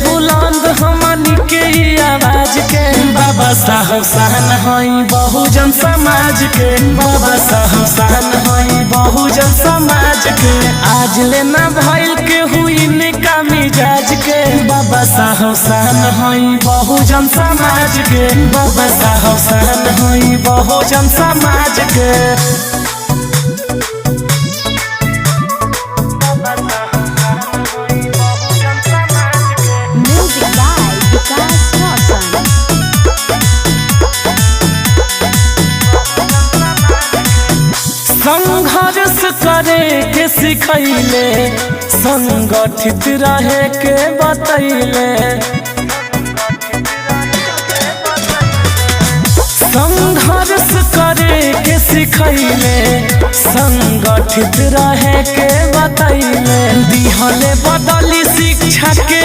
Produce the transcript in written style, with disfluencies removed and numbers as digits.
बुलंद हमनी के आवाज के। बाबा साहब शान हई बहुजन समाज के। बाबा साहब शान हई बहुजन समाज के। आज लेना भइल के हुई निका मिजाज के। बाबा साहब शान हई बहुजन समाज के। बाबा साहब शान हई बहुजन समाज के। संघर्ष करे के सिखैले, संगठित रहे के बतैले। संघर्ष करे के सिखैले, संगठित रहे के बतैले। दिहले बदली शिक्षा के